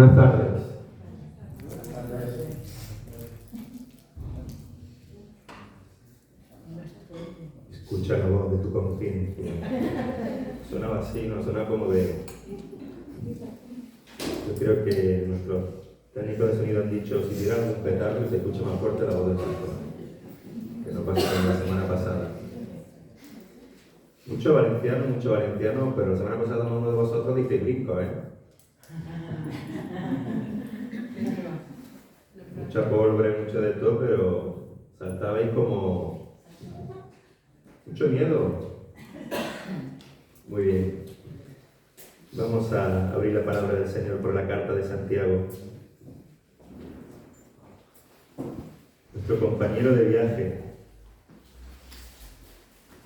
Buenas tardes. Escucha la voz de tu conciencia. Sonaba así, no sonaba como de... Yo creo que nuestros técnicos de sonido han dicho, si tiran un petardo y se escucha más fuerte la voz del pastor, que no pasó como la semana pasada. Mucho valenciano, pero la semana pasada uno de vosotros dice brinco, Mucha pólvora, mucho de todo, pero saltabais como... mucho miedo. Muy bien. Vamos a abrir la palabra del Señor por la carta de Santiago. Nuestro compañero de viaje.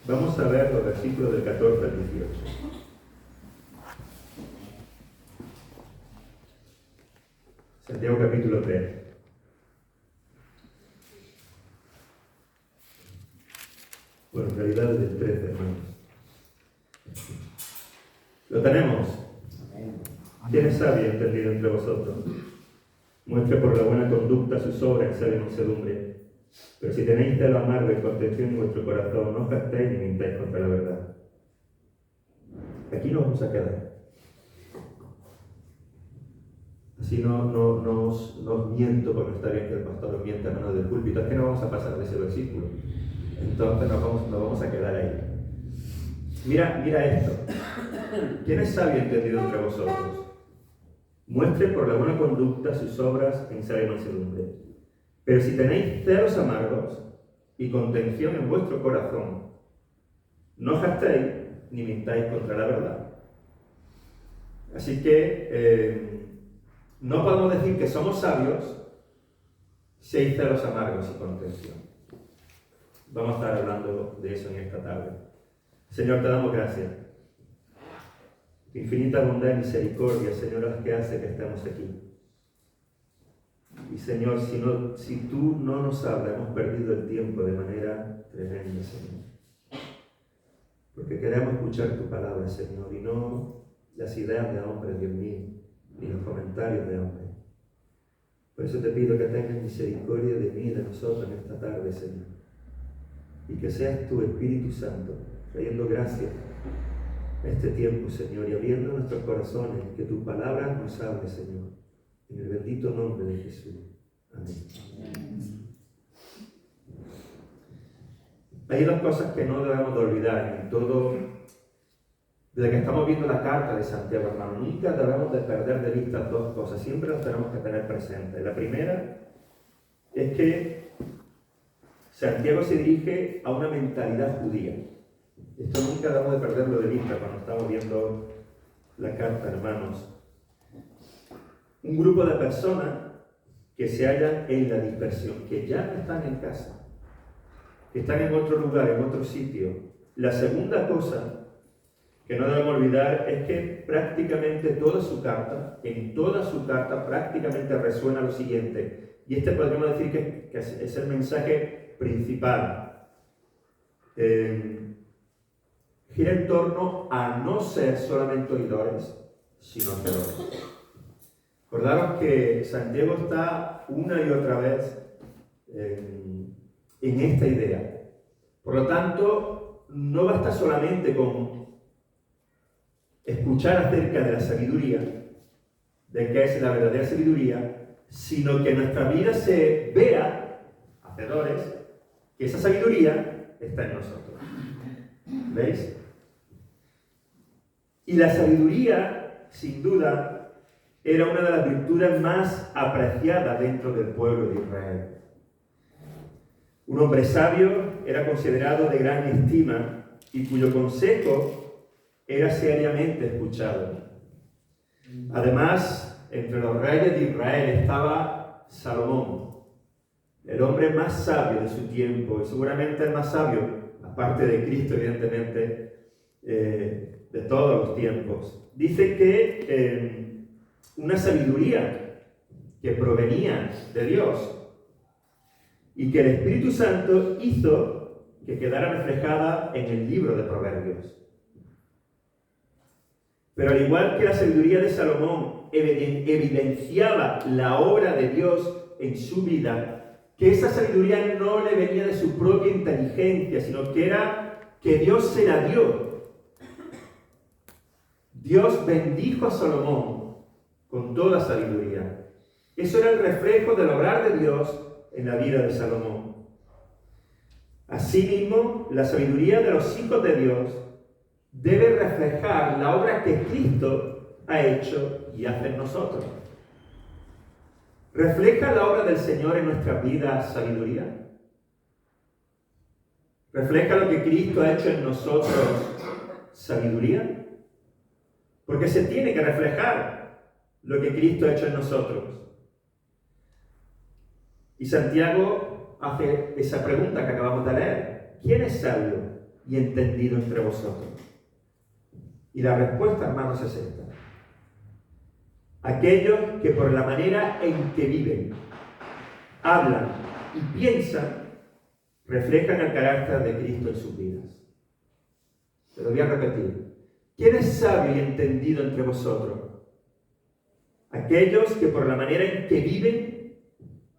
Vamos a ver los versículos del 14 al 18. Santiago capítulo 3. Bueno, en realidad es del 13, hermanos. ¿Lo tenemos? ¿Quién es sabio y entendido entre vosotros? Muestre por la buena conducta sus obras en sabiduría y mansedumbre. Pero si tenéis celo amargo y contención en vuestro corazón, no os jactéis ni mintáis contra la verdad. Aquí nos vamos a quedar. Así no os miento, porque está bien que el pastor os mienta a mano del púlpito. Es que no vamos a pasar de ese versículo. Entonces nos vamos a quedar ahí. Mira esto. ¿Quién es sabio y entendido entre vosotros? Muestre por la buena conducta sus obras en sabiduría y mansedumbre. Pero si tenéis celos amargos y contención en vuestro corazón, no jactéis ni mintáis contra la verdad. Así que no podemos decir que somos sabios si hay celos amargos y contención. Vamos a estar hablando de eso en esta tarde. Señor, te damos gracias. Infinita bondad y misericordia, Señor, las que hace que estemos aquí. Y Señor, si tú no nos hablas, hemos perdido el tiempo de manera tremenda, Señor. Porque queremos escuchar tu palabra, Señor, y no las ideas de hombres, Dios mío, ni los comentarios de hombres. Por eso te pido que tengas misericordia de mí y de nosotros en esta tarde, Señor. Y que seas tu Espíritu Santo, trayendo gracia a este tiempo, Señor, y abriendo nuestros corazones, que tu palabra nos hable, Señor. En el bendito nombre de Jesús. Amén. Hay dos cosas que no debemos de olvidar en todo, desde que estamos viendo la carta de Santiago, hermano. Nunca debemos de perder de vista dos cosas, siempre las tenemos que tener presentes. La primera es que Santiago se dirige a una mentalidad judía. Esto nunca debemos de perderlo de vista cuando estamos viendo la carta, hermanos. Un grupo de personas que se hallan en la dispersión, que ya no están en casa, que están en otro lugar, en otro sitio. La segunda cosa que no debemos olvidar es que prácticamente en toda su carta prácticamente resuena lo siguiente. Y este podríamos decir que es el mensaje principal. Gira en torno a no ser solamente oidores, sino hacedores. Acordaros que Santiago está una y otra vez en esta idea. Por lo tanto, no basta solamente con escuchar acerca de la sabiduría, de qué es la verdadera sabiduría, sino que nuestra vida se vea, hacedores, que esa sabiduría está en nosotros. ¿Veis? Y la sabiduría, sin duda, era una de las virtudes más apreciadas dentro del pueblo de Israel. Un hombre sabio era considerado de gran estima y cuyo consejo era seriamente escuchado. Además, entre los reyes de Israel estaba Salomón, el hombre más sabio de su tiempo, y seguramente el más sabio, aparte de Cristo, evidentemente, de todos los tiempos. Dice que una sabiduría que provenía de Dios y que el Espíritu Santo hizo que quedara reflejada en el libro de Proverbios. Pero al igual que la sabiduría de Salomón Salomón evidenciaba la obra de Dios en su vida, que esa sabiduría no le venía de su propia inteligencia, sino que era que Dios se la dio. Dios bendijo a Salomón con toda sabiduría. Eso era el reflejo del obrar de Dios en la vida de Salomón. Asimismo, la sabiduría de los hijos de Dios debe reflejar la obra que Cristo ha hecho y hace en nosotros. ¿Refleja la obra del Señor en nuestras vidas sabiduría? ¿Refleja lo que Cristo ha hecho en nosotros sabiduría? Porque se tiene que reflejar lo que Cristo ha hecho en nosotros. Y Santiago hace esa pregunta que acabamos de leer. ¿Quién es sabio y entendido entre vosotros? Y la respuesta, hermanos, es esta. Aquellos que por la manera en que viven, hablan y piensan, reflejan el carácter de Cristo en sus vidas. Se lo voy a repetir. ¿Quién es sabio y entendido entre vosotros? Aquellos que por la manera en que viven,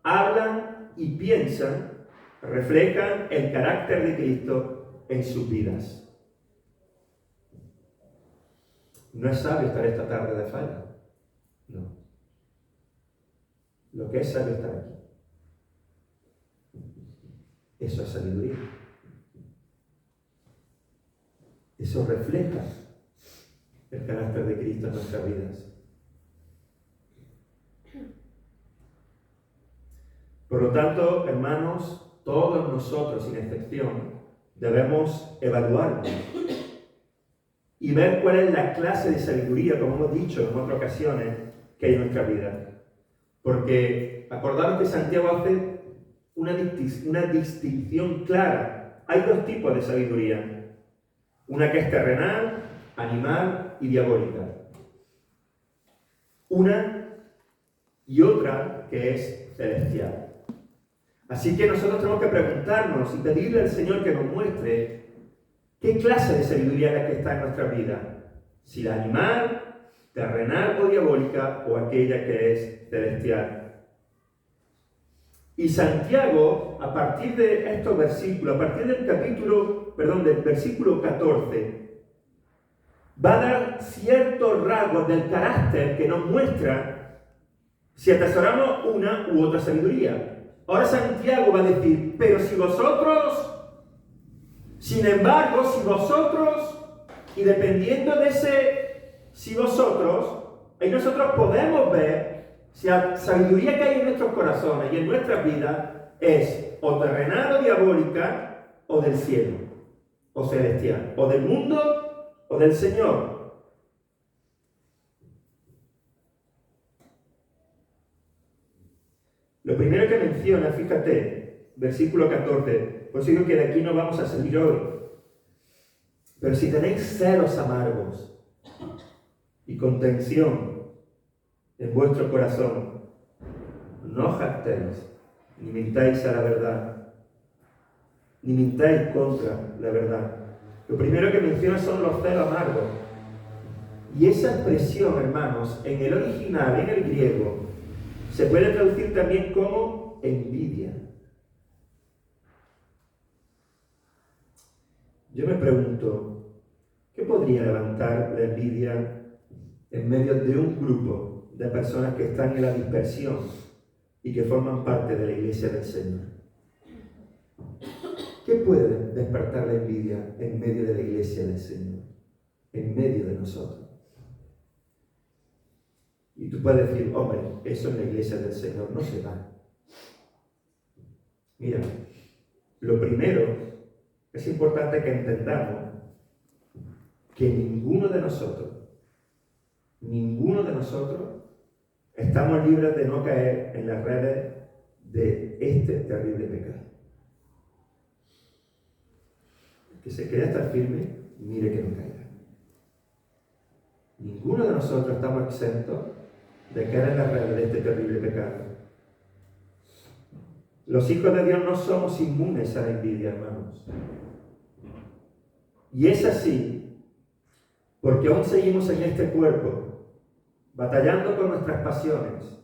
hablan y piensan, reflejan el carácter de Cristo en sus vidas. No es sabio estar esta tarde de falda. No. Lo que es sabio estar aquí. Eso es sabiduría. Eso refleja el carácter de Cristo en nuestras vidas. Por lo tanto, hermanos, todos nosotros, sin excepción, debemos evaluarnos y ver cuál es la clase de sabiduría, como hemos dicho en otras ocasiones, que hay en nuestra vida. Porque acordaros que Santiago hace una distinción clara. Hay dos tipos de sabiduría. Una que es terrenal, animal y diabólica. Una y otra que es celestial. Así que nosotros tenemos que preguntarnos y pedirle al Señor que nos muestre qué clase de sabiduría es la que está en nuestra vida. Si la animal, terrenal o diabólica, o aquella que es celestial. Y Santiago, a partir de estos versículos, a partir del versículo 14, va a dar ciertos rasgos del carácter que nos muestra si atesoramos una u otra sabiduría. Ahora Santiago va a decir, pero si vosotros, sin embargo, si vosotros, y dependiendo de ese si vosotros, ahí nosotros podemos ver si la sabiduría que hay en nuestros corazones y en nuestras vidas es o terrenal o diabólica, o del cielo, o celestial, o del mundo, o del Señor. Lo primero que menciona, fíjate, versículo 14, pues digo que de aquí no vamos a salir hoy. Pero si tenéis celos amargos y contención en vuestro corazón, no jactéis, ni mintáis a la verdad, ni mintáis contra la verdad. Lo primero que menciona son los celos amargos. Y esa expresión, hermanos, en el original, en el griego, se puede traducir también como envidia. Yo me pregunto, ¿qué podría levantar la envidia en medio de un grupo de personas que están en la dispersión y que forman parte de la iglesia del Señor? ¿Qué puede despertar la envidia en medio de la iglesia del Señor? En medio de nosotros. Y tú puedes decir, hombre, eso en la iglesia del Señor no se da. Mira, lo primero es importante que entendamos que ninguno de nosotros estamos libres de no caer en las redes de este terrible pecado. El que se crea estar firme, mire que no caiga. Ninguno de nosotros estamos exentos de caer en las redes de este terrible pecado. Los hijos de Dios no somos inmunes a la envidia, hermanos. Y es así, porque aún seguimos en este cuerpo, batallando con nuestras pasiones,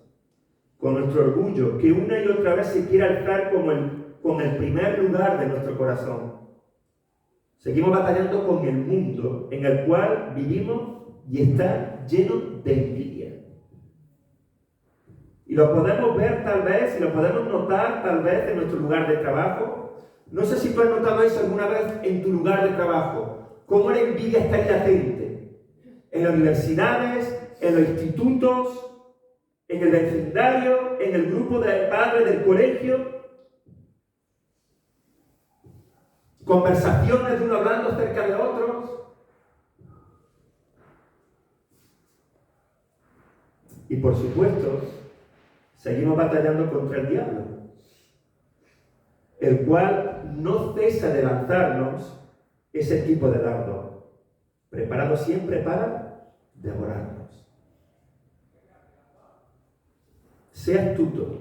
con nuestro orgullo, que una y otra vez se quiere alzar con el primer lugar de nuestro corazón. Seguimos batallando con el mundo en el cual vivimos y está lleno de envidia. Y lo podemos ver tal vez, y lo podemos notar tal vez en nuestro lugar de trabajo. No sé si tú has notado eso alguna vez en tu lugar de trabajo, cómo la envidia está ahí latente. En las universidades, en los institutos, en el vecindario, en el grupo de padres del colegio. Conversaciones de uno hablando acerca de otros. Y por supuesto, seguimos batallando contra el diablo, el cual no cesa de lanzarnos ese tipo de dardo, preparado siempre para devorarnos. Sea astuto,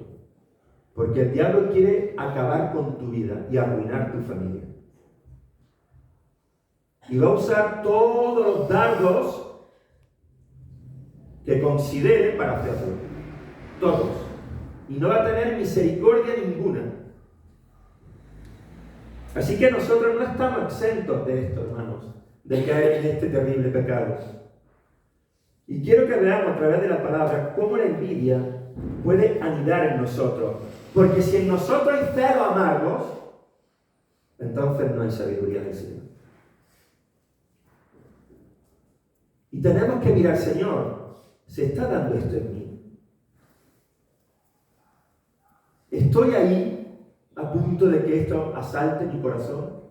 porque el diablo quiere acabar con tu vida y arruinar tu familia. Y va a usar todos los dardos que considere para hacerlo. Todos. Y no va a tener misericordia ninguna. Así que nosotros no estamos exentos de esto, hermanos, de caer en este terrible pecado. Y quiero que veamos a través de la palabra cómo la envidia puede anidar en nosotros. Porque si en nosotros hay celo amargos, entonces no hay sabiduría del Señor. Y tenemos que mirar, Señor, ¿se está dando esto en mí? ¿Estoy ahí a punto de que esto asalte mi corazón?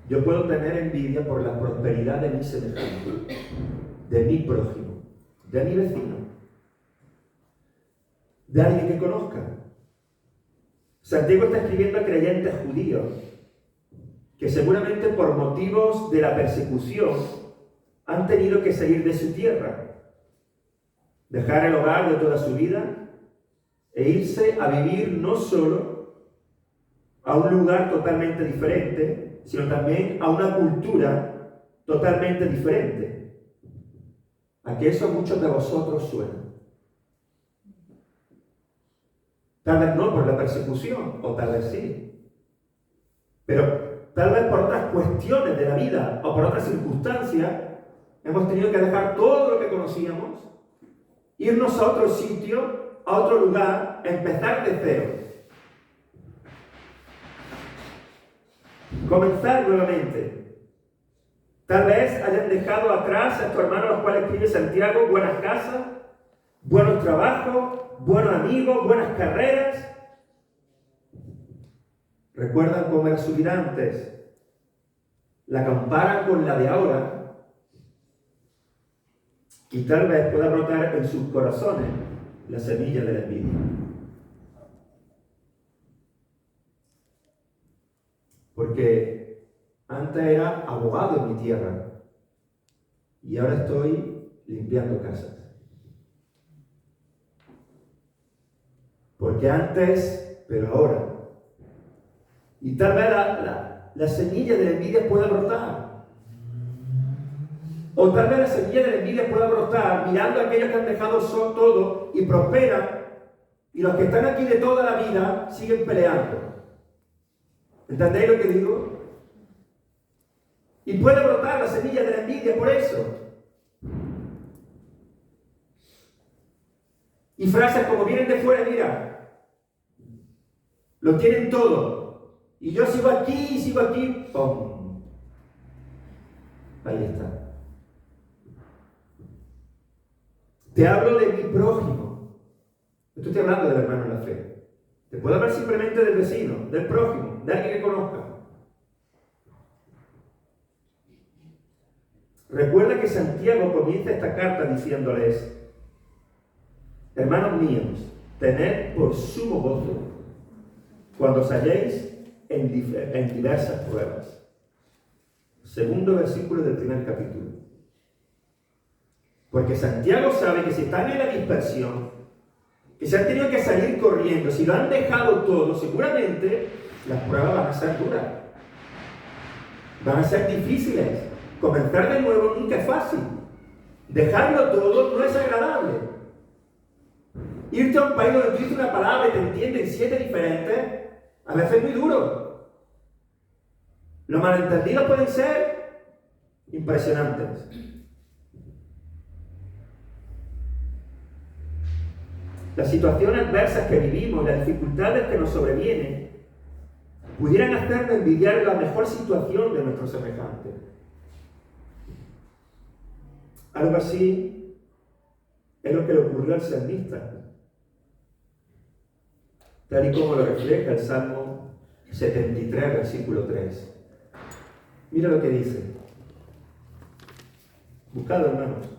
Yo puedo tener envidia por la prosperidad de mi semejante, de mi prójimo, de mi vecino, de alguien que conozca. Santiago está escribiendo a creyentes judíos que seguramente por motivos de la persecución han tenido que salir de su tierra, dejar el hogar de toda su vida e irse a vivir no solo a un lugar totalmente diferente, sino también a una cultura totalmente diferente. A que eso a muchos de vosotros suena. Tal vez no por la persecución, o tal vez sí. Pero tal vez por otras cuestiones de la vida o por otras circunstancias, hemos tenido que dejar todo lo que conocíamos, irnos a otro sitio, a otro lugar, empezar de cero. Comenzar nuevamente. Tal vez hayan dejado atrás a estos hermanos a los cuales escribe Santiago buenas casas, buenos trabajos, buenos amigos, buenas carreras. ¿Recuerdan cómo era su vida antes? La comparan con la de ahora y tal vez pueda brotar en sus corazones la semilla de la envidia. Porque antes era abogado en mi tierra y ahora estoy limpiando casas. Porque antes, pero ahora. Y tal vez la semilla de la envidia pueda brotar. O tal vez la semilla de la envidia pueda brotar mirando a aquellos que han dejado todo y prosperan, y los que están aquí de toda la vida siguen peleando. ¿Entendéis lo que digo? Y puede brotar la semilla de la envidia por eso. Y frases como vienen de fuera, mira, lo tienen todo. Y yo sigo aquí, ¡pum! Ahí está. Te hablo de mi prójimo. No estoy hablando del hermano en la fe. Te puedo hablar simplemente del vecino, del prójimo, de alguien que conozca. Recuerda que Santiago comienza esta carta diciéndoles: hermanos míos, tened por sumo gozo cuando os halléis en diversas pruebas. Segundo versículo del primer capítulo. Porque Santiago sabe que si están en la dispersión, que se han tenido que salir corriendo, si lo han dejado todo, seguramente las pruebas van a ser duras, van a ser difíciles, Comenzar de nuevo nunca es fácil. Dejarlo todo no es agradable. Irte a un país donde tú dices una palabra y te entienden 7 diferentes, a veces es muy duro. Los malentendidos pueden ser impresionantes. Las situaciones adversas que vivimos, las dificultades que nos sobrevienen, pudieran hacernos envidiar la mejor situación de nuestros semejantes. Algo así es lo que le ocurrió al salmista, tal y como lo refleja el Salmo 73, versículo 3. Mira lo que dice. Buscadlo, hermanos.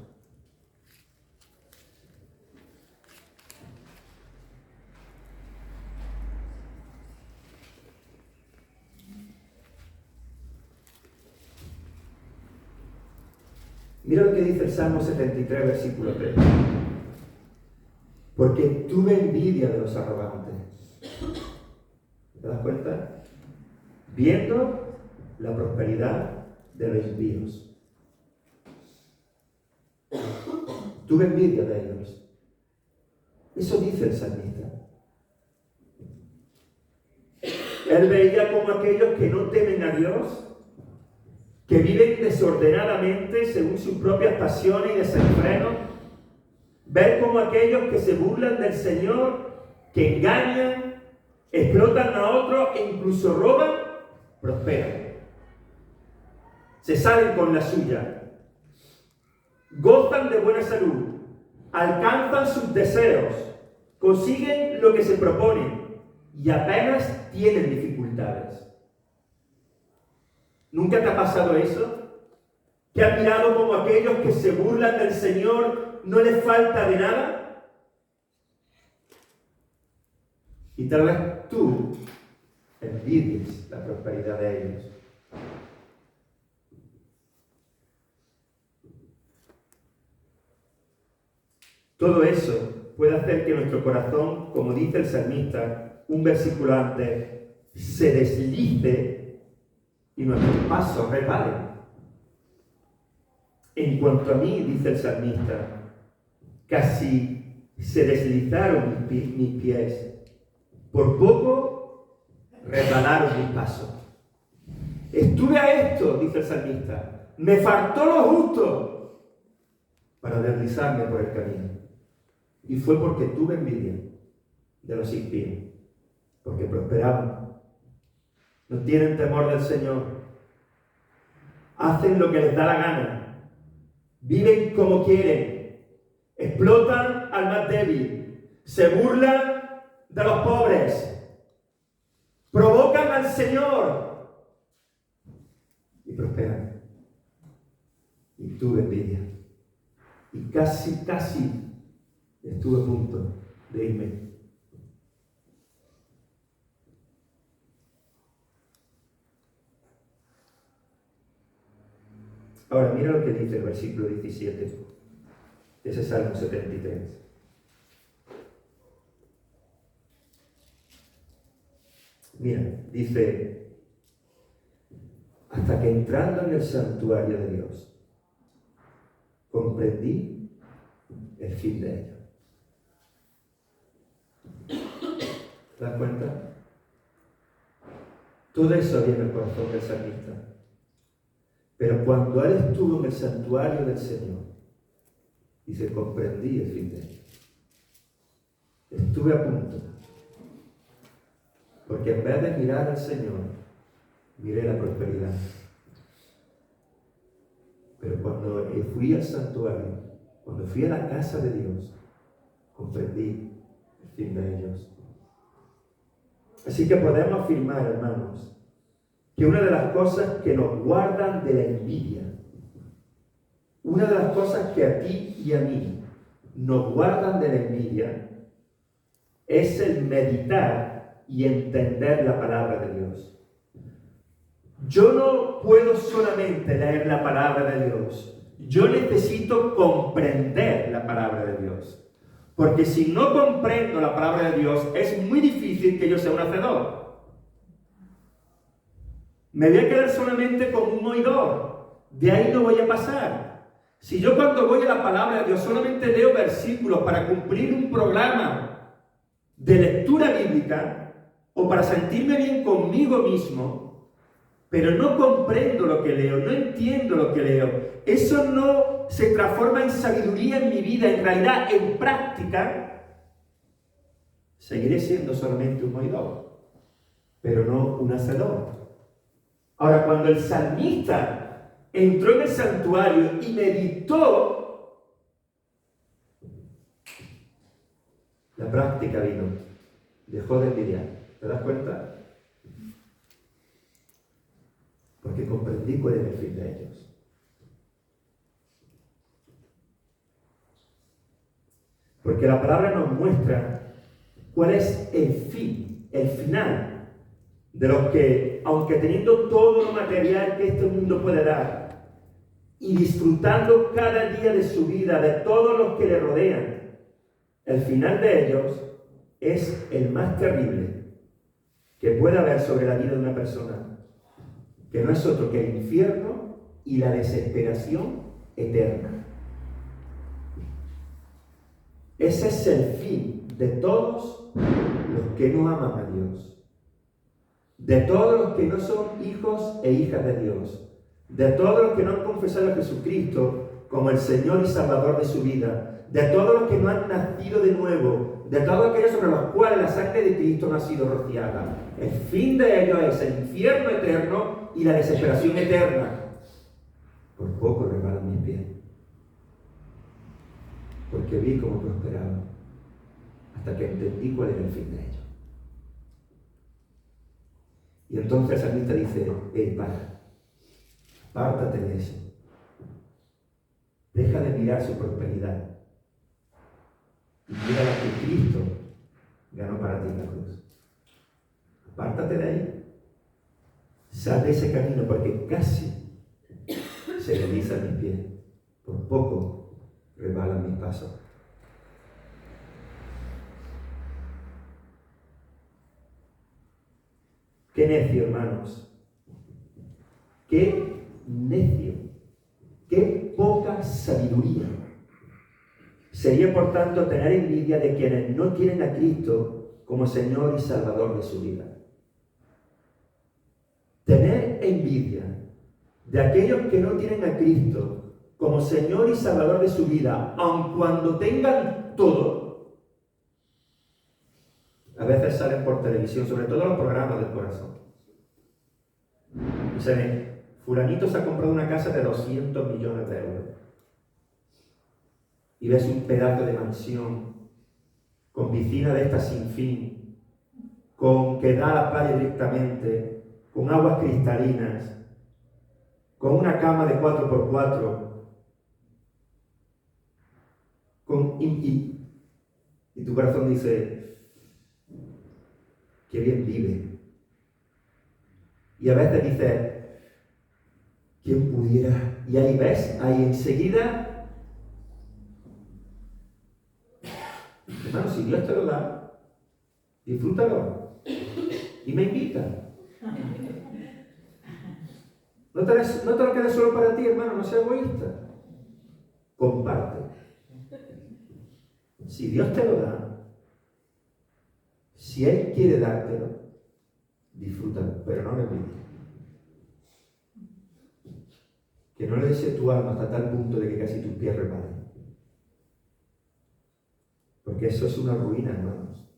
Mira lo que dice el Salmo 73, versículo 3. Porque tuve envidia de los arrogantes. ¿Te das cuenta? Viendo la prosperidad de los impíos. Tuve envidia de ellos. Eso dice el salmista. Él veía como aquellos que no temen a Dios, que viven desordenadamente según sus propias pasiones y desenfrenos, ver como aquellos que se burlan del Señor, que engañan, explotan a otros e incluso roban, prosperan. Se salen con la suya, gozan de buena salud, alcanzan sus deseos, consiguen lo que se proponen y apenas tienen dificultades. ¿Nunca te ha pasado eso? ¿Que has mirado como aquellos que se burlan del Señor no les falta de nada? Y tal vez tú envidies la prosperidad de ellos. Todo eso puede hacer que nuestro corazón, como dice el salmista, un versículo antes, se deslice y nuestros pasos resbalen. En cuanto a mí, dice el salmista, casi se deslizaron mis pies, por poco resbalaron mis pasos. Estuve a esto, dice el salmista, me faltó lo justo para deslizarme por el camino. Y fue porque tuve envidia de los impíos, porque prosperaban. No tienen temor del Señor. Hacen lo que les da la gana. Viven como quieren. Explotan al más débil. Se burlan de los pobres. Provocan al Señor. Y prosperan. Y tuve envidia. Y casi estuve a punto de irme. Ahora, mira lo que dice el versículo 17 de ese Salmo 73. Mira, dice, hasta que entrando en el santuario de Dios, comprendí el fin de ello. ¿Te das cuenta? Todo eso había en el corazón del salmista. Pero cuando él estuvo en el santuario del Señor, dice, comprendí el fin de ello. Estuve a punto. Porque en vez de mirar al Señor, miré la prosperidad. Pero cuando fui al santuario, cuando fui a la casa de Dios, comprendí el fin de ellos. Así que podemos afirmar, hermanos, que una de las cosas que nos guardan de la envidia, una de las cosas que a ti y a mí nos guardan de la envidia, es el meditar y entender la palabra de Dios. Yo no puedo solamente leer la palabra de Dios, yo necesito comprender la palabra de Dios. Porque si no comprendo la palabra de Dios, es muy difícil que yo sea un hacedor. Me voy a quedar solamente como un oidor. de ahí no voy a pasar. Si yo cuando voy a la palabra de Dios solamente leo versículos para cumplir un programa de lectura bíblica o para sentirme bien conmigo mismo, pero no comprendo lo que leo, no entiendo lo que leo, eso no se transforma en sabiduría en mi vida, en realidad, en práctica, seguiré siendo solamente un oidor, pero no un hacedor. Ahora, cuando el salmista entró en el santuario y meditó, la práctica vino, dejó de envidiar. ¿Te das cuenta? Porque comprendí cuál era el fin de ellos. Porque la palabra nos muestra cuál es el fin, el final de los que, aunque teniendo todo lo material que este mundo puede dar y disfrutando cada día de su vida, de todos los que le rodean, el final de ellos es el más terrible que pueda haber sobre la vida de una persona, que no es otro que el infierno y la desesperación eterna. Ese es el fin de todos los que no aman a Dios, de todos los que no son hijos e hijas de Dios, de todos los que no han confesado a Jesucristo como el Señor y Salvador de su vida, de todos los que no han nacido de nuevo, de todos aquellos sobre los cuales la sangre de Cristo no ha sido rociada. El fin de ellos es el infierno eterno y la desesperación eterna. Por poco resbalan mis pies, porque vi cómo prosperaban, hasta que entendí cuál era el fin de ellos. Y entonces el salmista dice: hey, apártate de eso. Deja de mirar su prosperidad y mira lo que Cristo ganó para ti en la cruz. Apártate de ahí. Sal de ese camino, porque casi se deslizan mis pies. Por poco resbalan mis pasos. Qué necio, hermanos. Qué necio. Qué poca sabiduría. Sería, por tanto, tener envidia de quienes no tienen a Cristo como Señor y Salvador de su vida. Tener envidia de aquellos que no tienen a Cristo como Señor y Salvador de su vida, aun cuando tengan todo. A veces salen por televisión, sobre todo los programas del corazón. Dicen: fulanito se ha comprado una casa de 200 millones de euros. Y ves un pedazo de mansión, con piscina de estas sin fin, con que da a la playa directamente, con aguas cristalinas, con una cama de 4x4, y tu corazón dice: qué bien vive. Y a veces dices: ¿quién pudiera? Y ahí ves, ahí enseguida, hermano, si Dios te lo da, disfrútalo y me invita. No te lo quedes solo para ti, hermano, no seas egoísta. Comparte. Si Dios te lo da, si Él quiere dártelo, disfrútalo, pero no lo envidies. Que no le desees tu alma hasta tal punto de que casi tus pies reparen. Porque eso es una ruina, hermanos.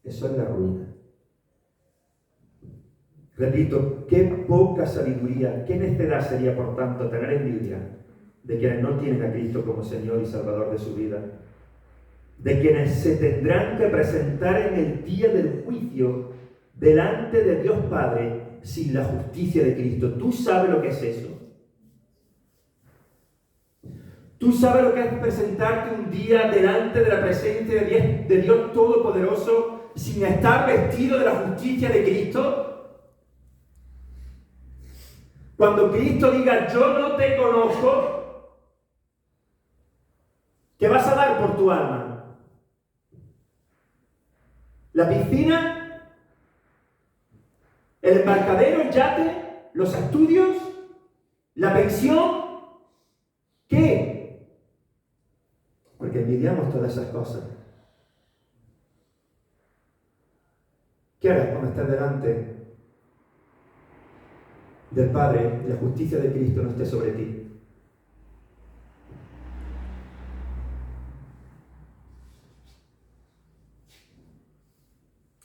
Eso es la ruina. Repito, qué poca sabiduría, qué necedad sería, por tanto, tener envidia de quienes no tienen a Cristo como Señor y Salvador de su vida, de quienes se tendrán que presentar en el día del juicio delante de Dios Padre sin la justicia de Cristo. ¿Tú sabes lo que es eso? ¿Tú sabes lo que es presentarte un día delante de la presencia de Dios Todopoderoso sin estar vestido de la justicia de Cristo? Cuando Cristo diga: yo no te conozco, ¿qué vas a dar por tu alma? ¿La piscina? ¿El embarcadero, el yate? ¿Los estudios? La pensión, ¿qué? Porque envidiamos todas esas cosas. ¿Qué harás cuando estés delante del Padre y la justicia de Cristo no esté sobre ti?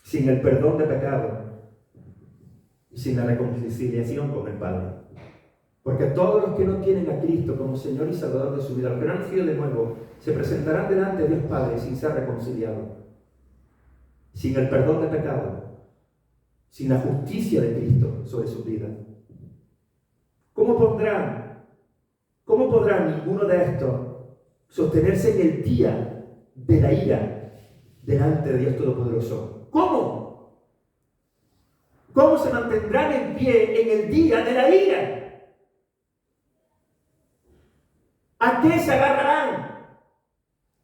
Sin el perdón de pecado y sin la reconciliación con el Padre. Porque todos los que no tienen a Cristo como Señor y Salvador de su vida, los que no han nacido de nuevo, se presentarán delante de Dios Padre sin ser reconciliados. Sin el perdón de pecado, sin la justicia de Cristo sobre su vida. ¿Cómo podrá ninguno de estos sostenerse en el día de la ira delante de Dios Todopoderoso? ¿Cómo? ¿Cómo se mantendrán en pie en el día de la ira? ¿A qué se agarrarán?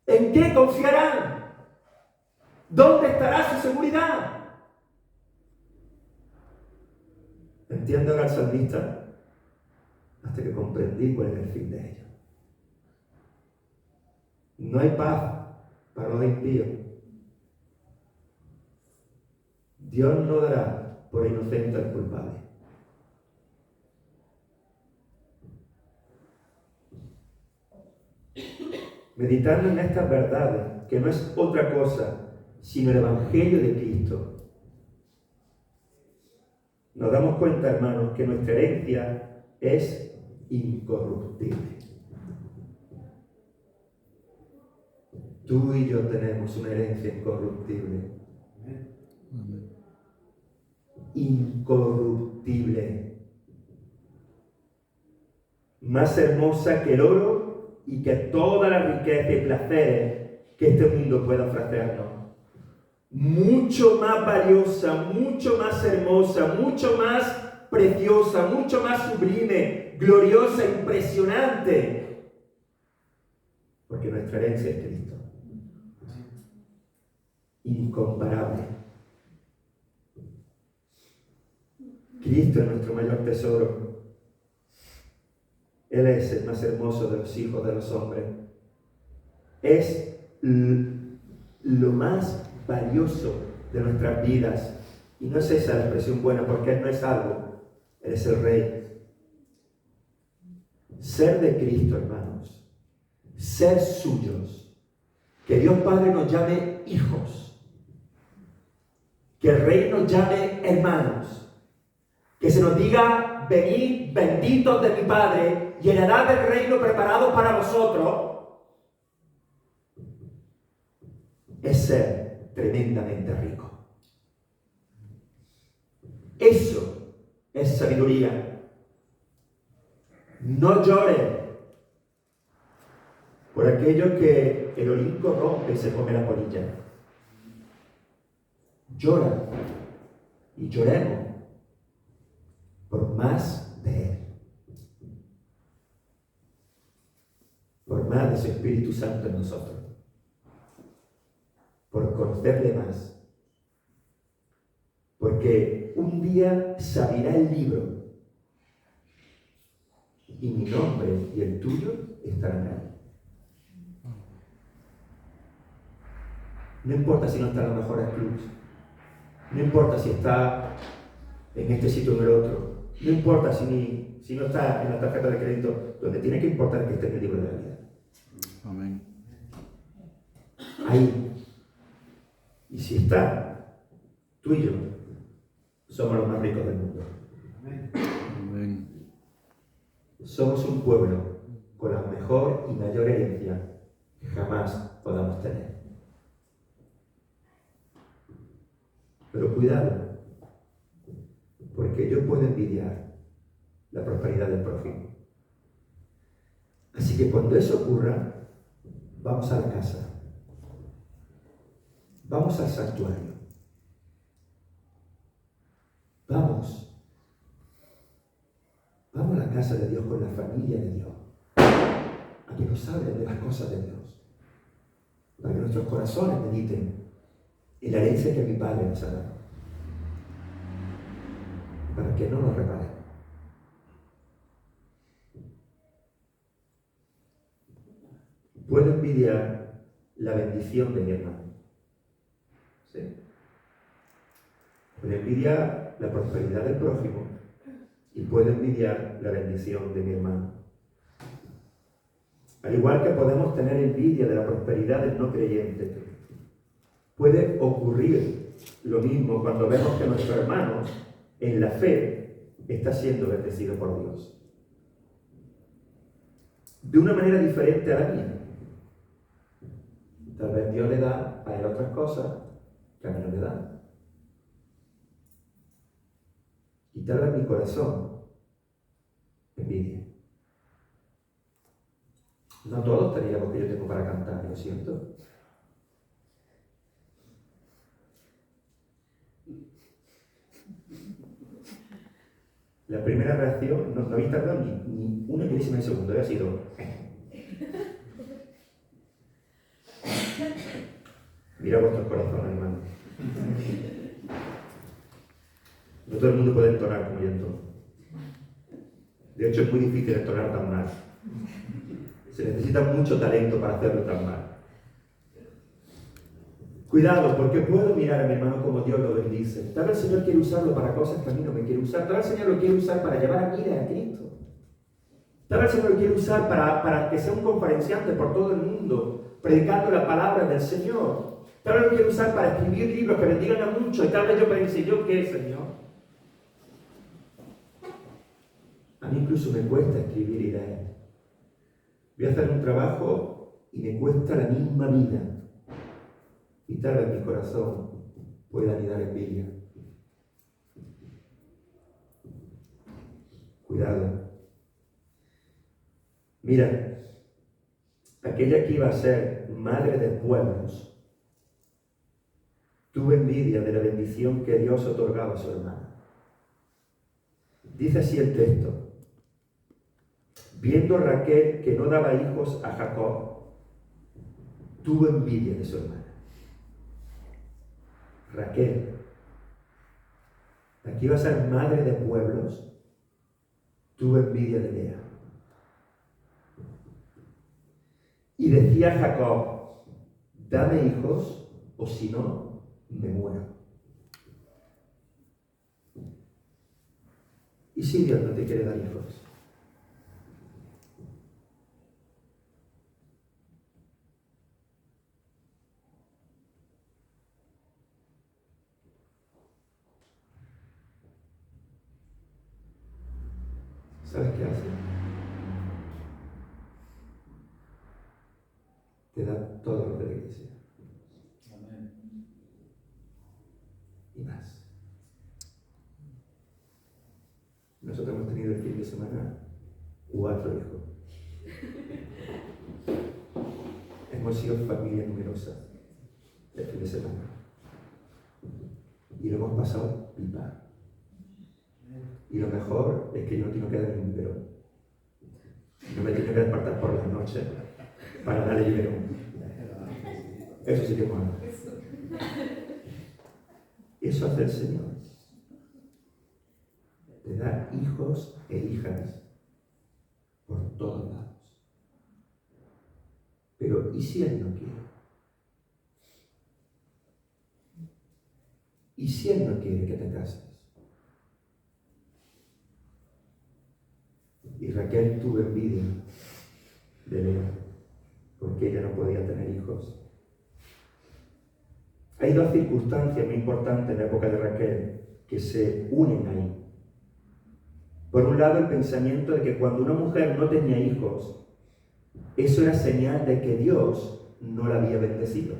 ¿En qué confiarán? ¿Dónde estará su seguridad? Entiendo al salmista hasta que comprendí cuál es el fin de ello. No hay paz para los impíos. Dios no dará por inocente al culpable. Meditando en estas verdades, que no es otra cosa sino el Evangelio de Cristo, nos damos cuenta, hermanos, que nuestra herencia es incorruptible. Tú y yo tenemos una herencia incorruptible. Incorruptible. Más hermosa que el oro y que toda la riqueza y placeres que este mundo pueda ofrecernos. Mucho más valiosa, mucho más hermosa, mucho más preciosa, mucho más sublime, gloriosa, impresionante. Porque nuestra herencia es Cristo. Incomparable. Cristo es nuestro mayor tesoro. Él es el más hermoso de los hijos de los hombres. Es lo más valioso de nuestras vidas. Y no es esa la expresión buena, porque Él no es algo. Él es el Rey. Ser de Cristo, hermanos. Ser suyos. Que Dios Padre nos llame hijos. Que el Rey nos llame hermanos. Que se nos diga: venid, benditos de mi Padre, y heredad del reino preparado para vosotros. Es ser tremendamente rico. Eso es sabiduría. No llores por aquello que el olimpo rompe y se come la polilla. Llora y lloremos por más de Él, por más de su Espíritu Santo en nosotros, por conocerle más, porque un día se abrirá el libro y mi nombre y el tuyo estarán ahí. No importa si no está en los mejores clubs, no importa si está en este sitio o en el otro, no importa si no está en la tarjeta de crédito, donde tiene que importar que esté en el libro de la vida. Amén. Ahí. Y si está, tú y yo somos los más ricos del mundo. Amén. Somos un pueblo con la mejor y mayor herencia que jamás podamos tener. Pero cuidado, porque yo puedo envidiar la prosperidad del prójimo. Así que cuando eso ocurra, vamos a la casa. Vamos al santuario. Vamos a la casa de Dios con la familia de Dios. A que nos hablen de las cosas de Dios. Para que nuestros corazones mediten en la herencia que mi Padre nos ha dado. Para que no nos reparen. envidiar la bendición de mi hermano. ¿Sí? Puedo envidiar la prosperidad del prójimo y puedo envidiar la bendición de mi hermano. Al igual que podemos tener envidia de la prosperidad del no creyente, puede ocurrir lo mismo cuando vemos que nuestro hermano en la fe está siendo bendecido por Dios. De una manera diferente a la mía. Tal vez Dios le da a él otras cosas que a mí no le da. Y tal vez mi corazón envidia. No todos teníamos lo que yo tengo para cantar, lo siento. La primera reacción, no habéis tardado ni una milésima de segundo, ha sido... Mira vuestros corazones, hermano. No todo el mundo puede entonar como yo entono. De hecho, es muy difícil entonar tan mal. Se necesita mucho talento para hacerlo tan mal. Cuidado, porque puedo mirar a mi hermano como Dios lo bendice. Tal vez el Señor quiere usarlo para cosas que a mí no me quiere usar. Tal vez el Señor lo quiere usar para llevar a miles a Cristo. Tal vez el Señor lo quiere usar para que sea un conferenciante por todo el mundo, predicando la palabra del Señor. Tal vez lo quiere usar para escribir libros que bendigan a muchos. Y tal vez yo pensé, ¿yo qué, Señor? A mí incluso me cuesta escribir y leer. Voy a hacer un trabajo y me cuesta la misma vida. Y tal vez mi corazón pueda anidar envidia. Cuidado. Mira, aquella que iba a ser madre de pueblos, tuvo envidia de la bendición que Dios otorgaba a su hermana. Dice así el texto. Viendo Raquel que no daba hijos a Jacob, tuvo envidia de su hermana. Raquel, la que iba a ser madre de pueblos, tuvo envidia de Lea. Y decía a Jacob, dame hijos, o si no, me muero. ¿Y si Dios no te quiere dar hijos? ¿Sabes qué hace? Te da todo lo que le desea. Amén. Y más. Nosotros hemos tenido el fin de semana 4 hijos. Hemos sido familia numerosa el fin de semana. Y lo hemos pasado pipa. Y lo mejor es que yo no tengo que dar ni un biberón. No me tengo que despertar por las noches para darle biberón. Eso sí que es malo. Eso hace el Señor. Te da hijos e hijas por todos lados. Pero ¿y si Él no quiere? ¿Y si Él no quiere que te cases? Y Raquel tuvo envidia de Lea, porque ella no podía tener hijos. Hay 2 circunstancias muy importantes en la época de Raquel que se unen ahí. Por un lado, el pensamiento de que cuando una mujer no tenía hijos, eso era señal de que Dios no la había bendecido.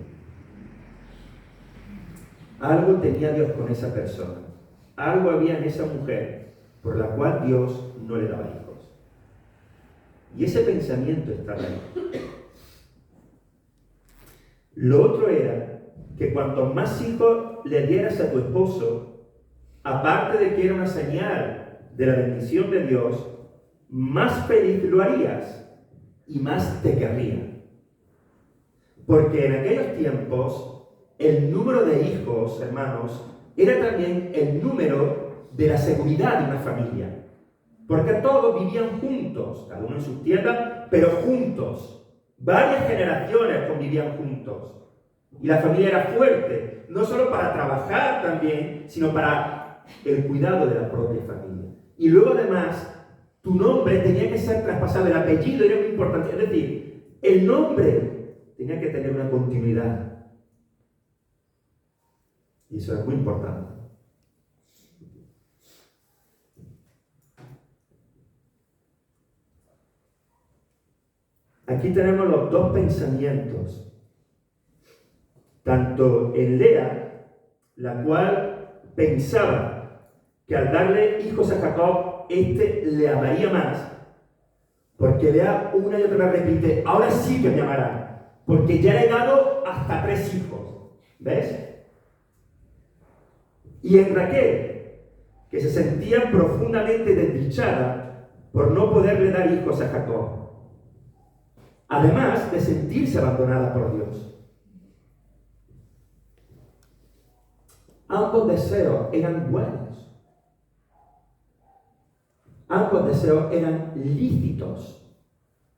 Algo tenía Dios con esa persona. Algo había en esa mujer por la cual Dios no le daba hijos. Y ese pensamiento estaba ahí. Lo otro era que cuanto más hijos le dieras a tu esposo, aparte de que era una señal de la bendición de Dios, más feliz lo harías y más te querría. Porque en aquellos tiempos, el número de hijos, hermanos, era también el número de la seguridad de una familia. Porque todos vivían juntos, cada uno en sus tiendas, pero juntos. Varias generaciones convivían juntos. Y la familia era fuerte, no solo para trabajar también, sino para el cuidado de la propia familia. Y luego además, tu nombre tenía que ser traspasado, el apellido era muy importante. Es decir, el nombre tenía que tener una continuidad. Y eso era muy importante. Aquí tenemos los dos pensamientos. Tanto en Lea, la cual pensaba que al darle hijos a Jacob, le amaría más, porque Lea una y otra vez repite, ahora sí que me amará, porque ya le he dado hasta 3 hijos. ¿Ves? Y en Raquel, que se sentía profundamente desdichada por no poderle dar hijos a Jacob, además de sentirse abandonada por Dios. Ambos deseos eran buenos. Ambos deseos eran lícitos.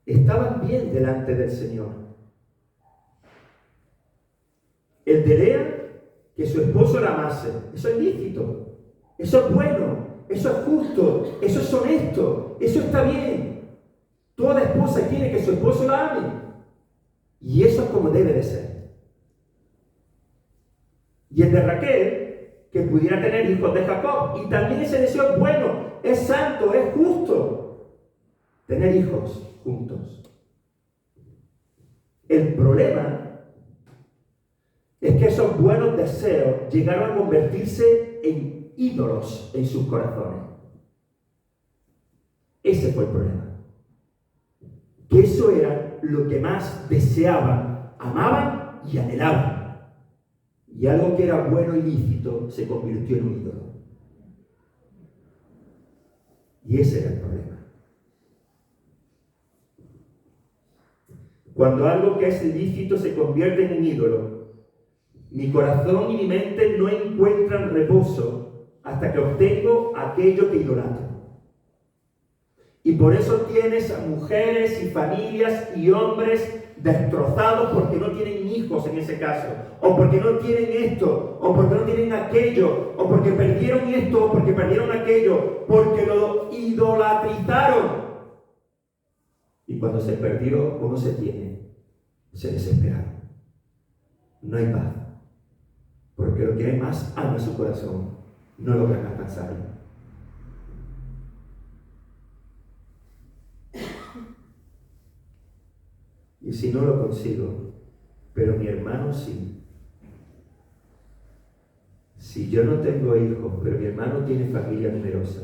Estaban bien delante del Señor. El de Lea, que su esposo la amase, eso es lícito. Eso es bueno. Eso es justo. Eso es honesto. Eso está bien. Toda esposa quiere que su esposo la ame. Y eso es como debe de ser. Y el de Raquel, que pudiera tener hijos de Jacob. Y también ese deseo es bueno, es santo, es justo. Tener hijos juntos. El problema es que esos buenos deseos llegaron a convertirse en ídolos en sus corazones. Ese fue el problema. Que eso era lo que más deseaban, amaban y anhelaban. Y algo que era bueno y lícito se convirtió en un ídolo. Y ese era el problema. Cuando algo que es lícito se convierte en un ídolo, mi corazón y mi mente no encuentran reposo hasta que obtengo aquello que idolatro. Y por eso tienes a mujeres y familias y hombres destrozados porque no tienen hijos en ese caso, o porque no tienen esto, o porque no tienen aquello, o porque perdieron esto, o porque perdieron aquello, porque lo idolatrizaron. Y cuando se perdió o no se tiene, se desesperaron. No hay paz, porque lo que más ama su corazón no logran alcanzarlo. Y si no lo consigo, pero mi hermano sí. Si yo no tengo hijos, pero mi hermano tiene familia numerosa.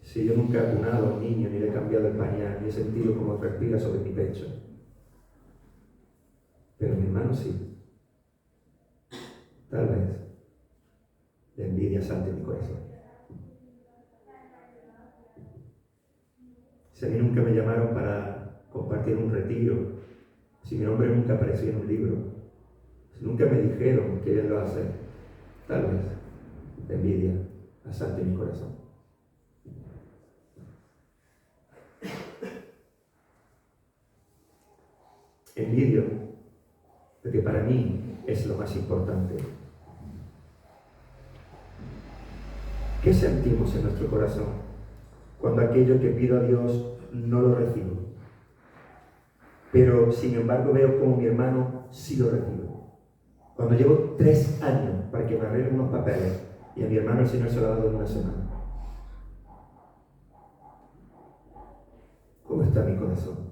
Si yo nunca he acunado a un niño, ni le he cambiado el pañal, ni he sentido cómo respira sobre mi pecho. Pero mi hermano sí. Tal vez la envidia salte en mi corazón. Si a mí nunca me llamaron para compartir un retiro, si mi nombre nunca apareció en un libro, si nunca me dijeron que Él lo va a hacer, tal vez la envidia asalte en mi corazón. Envidio lo que para mí es lo más importante. ¿Qué sentimos en nuestro corazón cuando aquello que pido a Dios no lo recibo? Pero sin embargo veo como mi hermano sí lo recibe. Cuando llevo 3 años para que me arreglen unos papeles y a mi hermano el Señor se lo ha dado en una semana. ¿Cómo está mi corazón?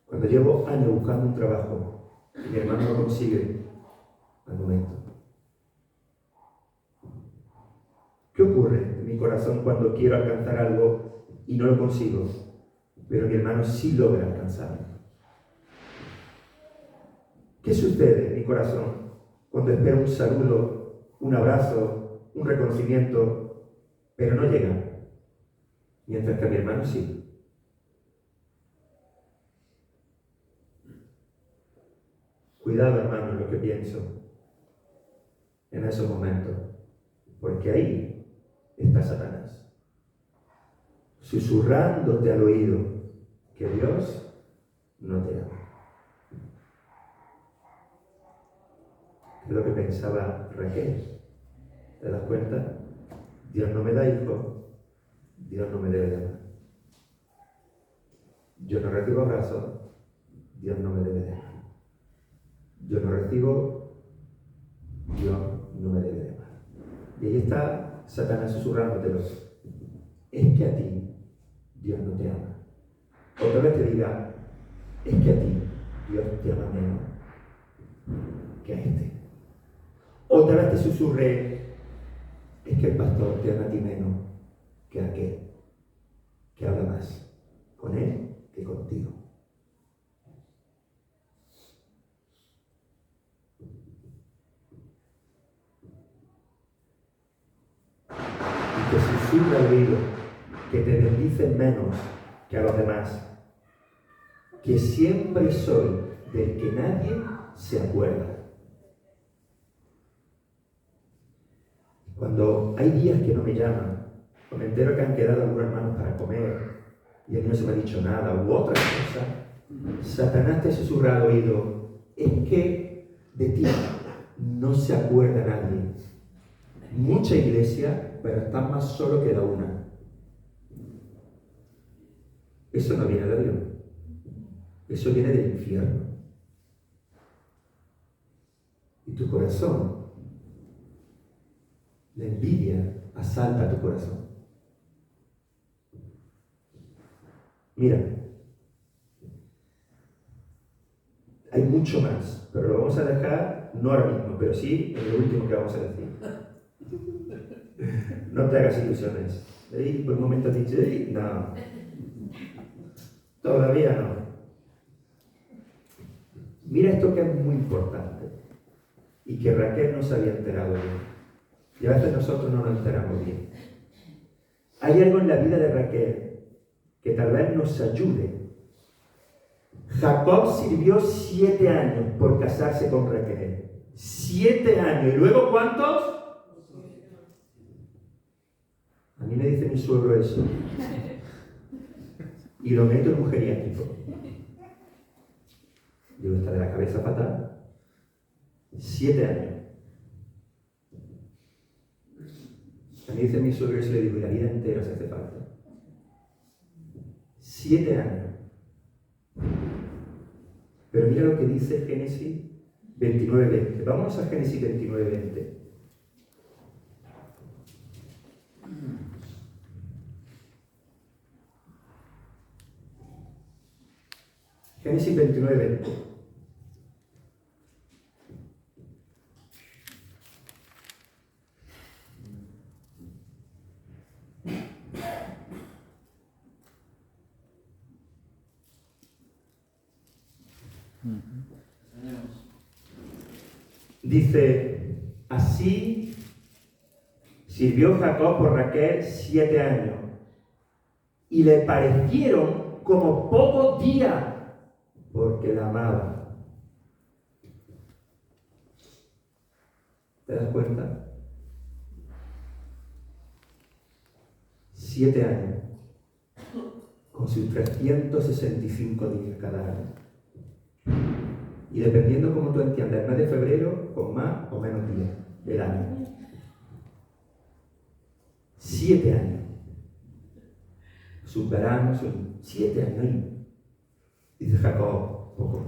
Cuando llevo años buscando un trabajo y mi hermano lo consigue al momento. ¿Qué ocurre en mi corazón cuando quiero alcanzar algo y no lo consigo, pero mi hermano sí logra alcanzarlo? ¿Qué sucede en mi corazón cuando espero un saludo, un abrazo, un reconocimiento, pero no llega? Mientras que a mi hermano sí. Cuidado, hermano, en lo que pienso en esos momentos, porque ahí está Satanás. susurrándote al oído que Dios no te ama. Es lo que pensaba Raquel. ¿Te das cuenta? Dios no me da hijo, Dios no me debe de amar. Yo no recibo abrazos, Dios no me debe de amar. Yo no recibo, Dios no me debe de amar. Y ahí está Satanás susurrándotelo. Es que a ti Dios no te ama. Otra vez te diga, es que a ti Dios te ama menos que a este. Otra vez te susurré, es que el pastor te ama a ti menos que a aquel que habla más con él que contigo. Y te susurra al oído que te bendicen menos que a los demás, que siempre soy del que nadie se acuerda. Cuando hay días que no me llaman, o me entero que han quedado algunos hermanos para comer y a mí no se me ha dicho nada u otra cosa, Satanás te susurra al oído, es que de ti no se acuerda nadie. Mucha iglesia, pero están más solo que la una. Eso no viene de Dios. Eso viene del infierno. Y tu corazón, la envidia asalta tu corazón. Mira, hay mucho más, pero lo vamos a dejar, no ahora mismo, pero sí en lo último que vamos a decir. No te hagas ilusiones. Por un momento has dicho, no, todavía no. Mira esto que es muy importante y que Raquel no se había enterado bien. Y a veces nosotros no nos enteramos bien. Hay algo en la vida de Raquel que tal vez nos ayude. Jacob sirvió 7 años por casarse con Raquel. 7 años. ¿Y luego cuántos? A mí me dice mi suegro eso. Y lo meto en mujeriático. Digo, está de la cabeza fatal. 7 años. A mí dice mi suegro eso, le digo, y la vida entera se hace falta. 7 años. Pero mira lo que dice Génesis 29:20. Vamos a Génesis 29:20. Génesis 29:20. Dice, así sirvió Jacob por Raquel 7 años y le parecieron como pocos días porque la amaba. ¿Te das cuenta? 7 años con sus 365 días cada año. Y dependiendo cómo tú entiendas, el mes de febrero con más o menos días del año. 7 años. Sus veranos son 7 años. Y dice Jacob, poco.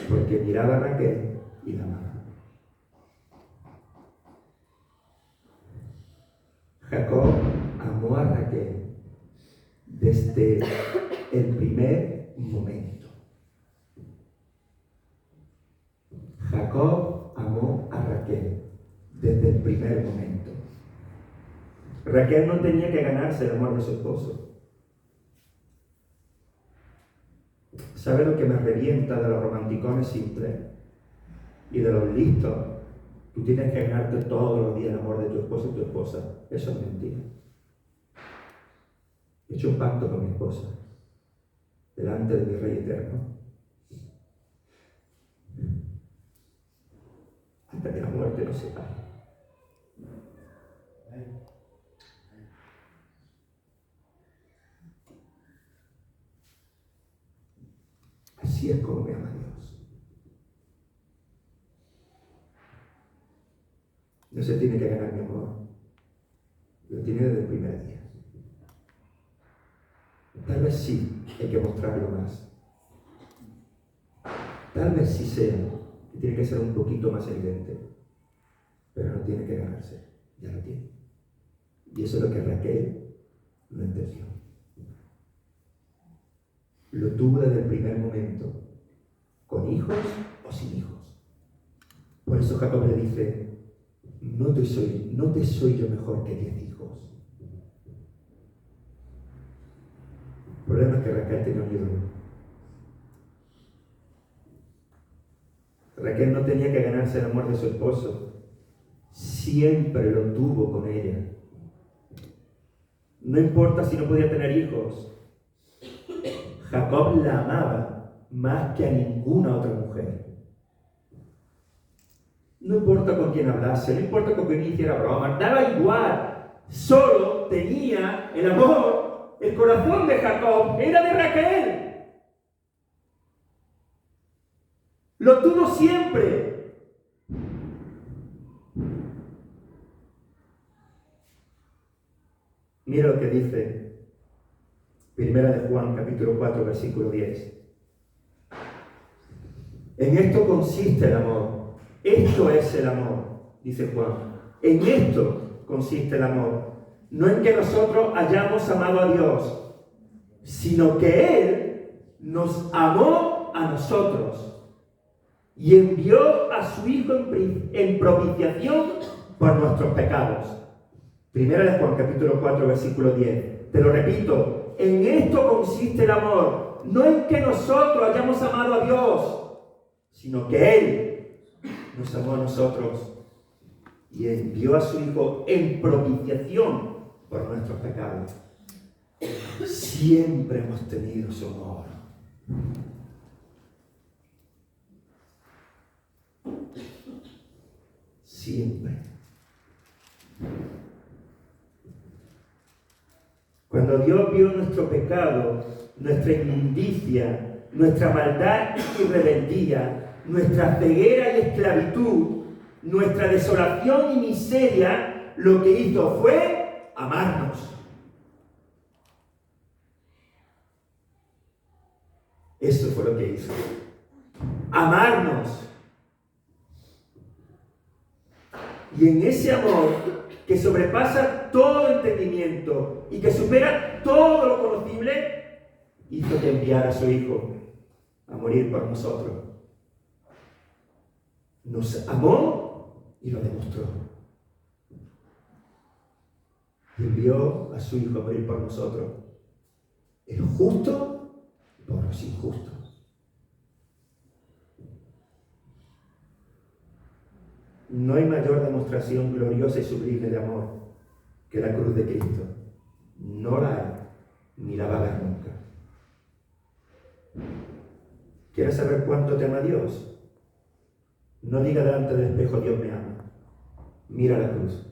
Porque miraba a Raquel y la amaba. Jacob amó a Raquel desde el primer momento. Jacob amó a Raquel desde el primer momento. Raquel no tenía que ganarse el amor de su esposo. ¿Sabe lo que me revienta de los romanticones simples y de los listos? Tú tienes que ganarte todos los días el amor de tu esposo y tu esposa. Eso es mentira. He hecho un pacto con mi esposa delante de mi Rey eterno. Hasta que la muerte nos separe. Así es como me ama Dios. No se tiene que ganar mi amor. Lo tiene desde el primer día. Tal vez sí hay que mostrarlo más. Tal vez sí sea que tiene que ser un poquito más evidente. Pero no tiene que ganarse. Ya lo tiene. Y eso es lo que Raquel no entendió. Lo tuvo desde el primer momento. Con hijos o sin hijos. Por eso Jacob le dice, no te soy yo mejor que 10 hijos. El problema es que Raquel tenía un ídolo. Raquel no tenía que ganarse el amor de su esposo. Siempre lo tuvo con ella. No importa si no podía tener hijos. Jacob la amaba más que a ninguna otra mujer. No importa con quién hablase, no importa con quién hiciera broma, daba igual. Solo tenía el amor, el corazón de Jacob era de Raquel. Lo tuvo siempre. Mira lo que dice Primera de Juan, capítulo 4, versículo 10. En esto consiste el amor. Esto es el amor, dice Juan. En esto consiste el amor. No en que nosotros hayamos amado a Dios, sino que Él nos amó a nosotros y envió a su Hijo en propiciación por nuestros pecados. Primera de Juan, capítulo 4, versículo 10. Te lo repito, en esto consiste el amor. No en que nosotros hayamos amado a Dios, sino que Él nos amó a nosotros y envió a su Hijo en propiciación por nuestros pecados. Siempre hemos tenido su amor. Siempre. Cuando Dios vio nuestro pecado, nuestra inmundicia, nuestra maldad y rebeldía, nuestra ceguera y esclavitud, nuestra desolación y miseria, lo que hizo fue amarnos. Eso fue lo que hizo. Amarnos. Y en ese amor que sobrepasa todo entendimiento y que supera todo lo conocible, hizo que enviara a su Hijo a morir por nosotros. Nos amó y lo demostró. Envió a su Hijo a morir por nosotros. El justo por los injustos. No hay mayor demostración gloriosa y sublime de amor que la cruz de Cristo. No la hay, ni la va a haber nunca. ¿Quieres saber cuánto te ama Dios? No diga delante del espejo, Dios me ama. Mira la cruz.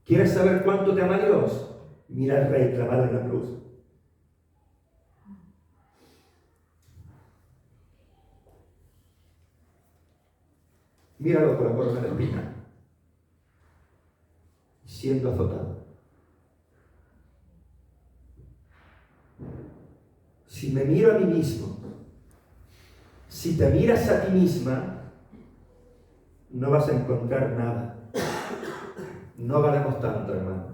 ¿Quieres saber cuánto te ama Dios? Mira al Rey clavado en la cruz. Míralo con la corona de espinas, siendo azotado. Si me miro a mí mismo, si te miras a ti misma, no vas a encontrar nada. No valemos tanto, hermanos.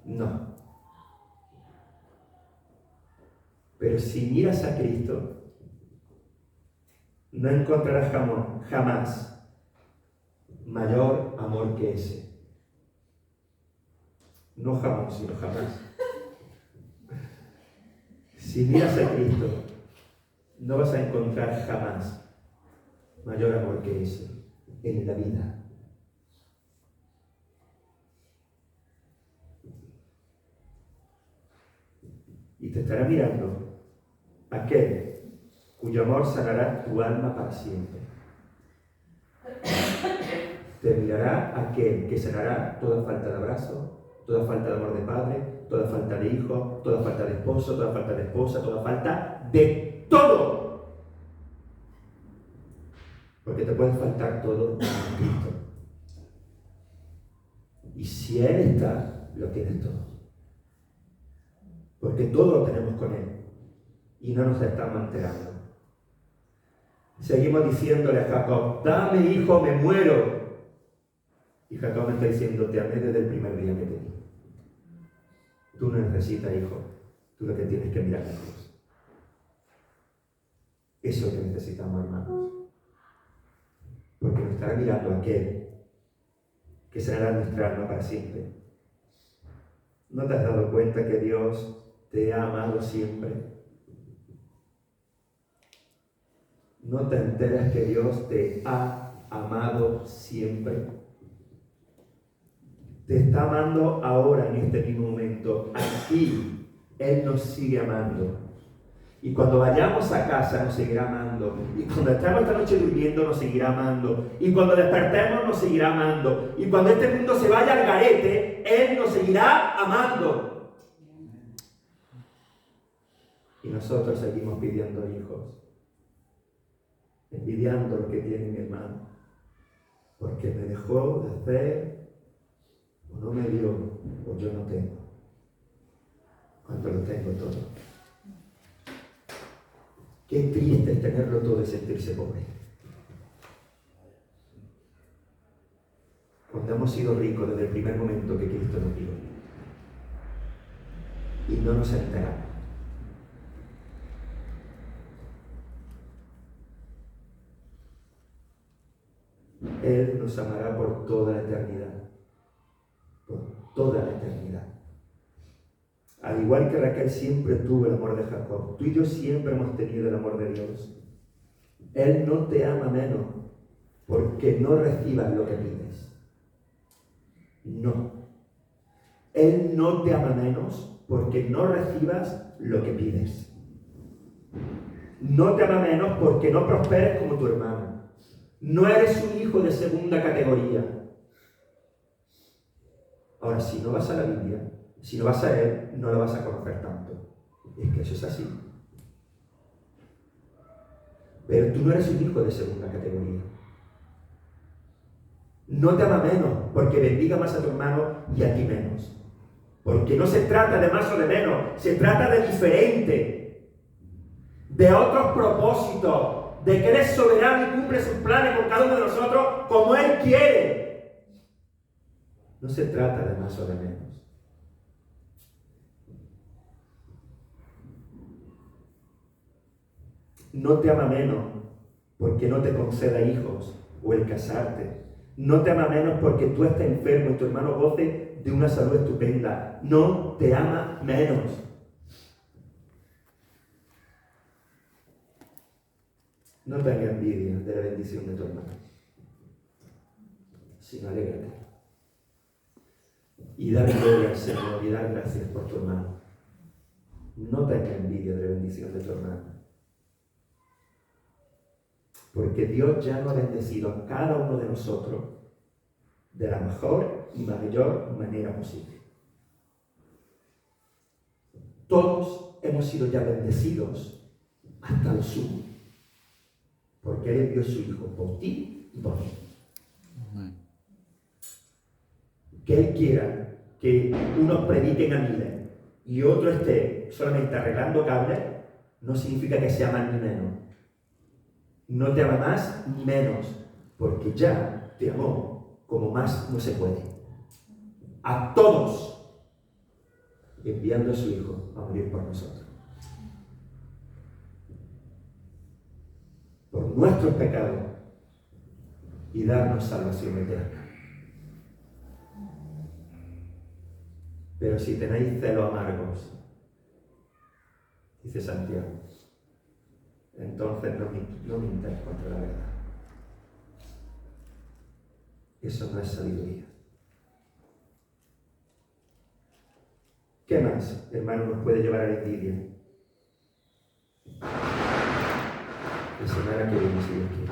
No. Pero si miras a Cristo, no encontrarás jamás mayor amor que ese. No jamás, sino jamás. Si miras a Cristo, no vas a encontrar jamás mayor amor que ese en la vida. Y te estará mirando aquel cuyo amor sanará tu alma para siempre. Te mirará aquel que sanará toda falta de abrazo, toda falta de amor de padre, toda falta de hijo, toda falta de esposo, toda falta de esposa, toda falta de todo. Porque te puede faltar todo en Cristo. Y si Él está, lo tienes todo. Porque todo lo tenemos con Él. Y no nos estamos enterando. Seguimos diciéndole a Jacob, dame hijo, me muero. Y Jacob me está diciendo, te amé desde el primer día que te di. Tú no necesitas hijo, tú lo que tienes que mirar a Dios. Eso es lo que necesitamos, hermanos. Porque nos estará mirando aquel que será nuestra alma para siempre. ¿No te has dado cuenta que Dios te ha amado siempre? ¿No te enteras que Dios te ha amado siempre? Te está amando ahora, en este mismo momento. Aquí, Él nos sigue amando. Y cuando vayamos a casa nos seguirá amando. Y cuando estemos esta noche durmiendo nos seguirá amando. Y cuando despertemos nos seguirá amando. Y cuando este mundo se vaya al garete, Él nos seguirá amando. Y nosotros seguimos pidiendo hijos. Envidiando lo que tiene mi hermano. Porque me dejó de hacer, o no me dio, o yo no tengo. Cuando lo tengo todo. Qué triste es tenerlo todo y sentirse pobre. Cuando hemos sido ricos desde el primer momento que Cristo nos dio. Y no nos enteramos. Él nos amará por toda la eternidad. Por toda la eternidad. Al igual que Raquel siempre tuvo el amor de Jacob, tú y yo siempre hemos tenido el amor de Dios. Él no te ama menos porque no recibas lo que pides. No. Él no te ama menos porque no recibas lo que pides. No te ama menos porque no prosperes como tu hermano. No eres un hijo de segunda categoría. Ahora, si no vas a la Biblia, si no vas a Él, no lo vas a conocer tanto. Es que eso es así. Pero tú no eres un hijo de segunda categoría. No te ama menos porque bendiga más a tu hermano y a ti menos. Porque no se trata de más o de menos, se trata de diferente. De otros propósitos, de que Él es soberano y cumple sus planes con cada uno de nosotros como Él quiere. No se trata de más o de menos. No te ama menos porque no te conceda hijos o el casarte. No te ama menos porque tú estés enfermo y tu hermano goce de una salud estupenda. No te ama menos. No tengas envidia de la bendición de tu hermano, sino alégrate. Y dar gloria al Señor y dar gracias por tu hermano. No tengas envidia de la bendición de tu hermano. Porque Dios ya nos ha bendecido a cada uno de nosotros de la mejor y mayor manera posible. Todos hemos sido ya bendecidos hasta lo sumo. Porque Él envió a su Hijo por ti y por mí. Amén. Que Él quiera que unos prediquen a miles y otro esté solamente arreglando cables, no significa que sea más ni menos. No te ama más ni menos, porque ya te amó como más no se puede. A todos, enviando a su Hijo a morir por nosotros. Por nuestros pecados y darnos salvación eterna. Pero si tenéis celos amargos, dice Santiago, entonces no mintáis contra la verdad. Eso no es sabiduría. ¿Qué más, hermano, nos puede llevar a la envidia? La semana que viene, si Dios quiere.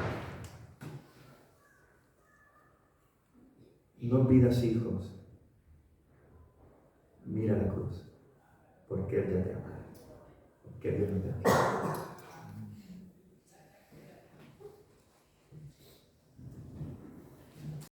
No pidas hijos. Mira la cruz, porque Él ya te ama, porque Dios no te ama.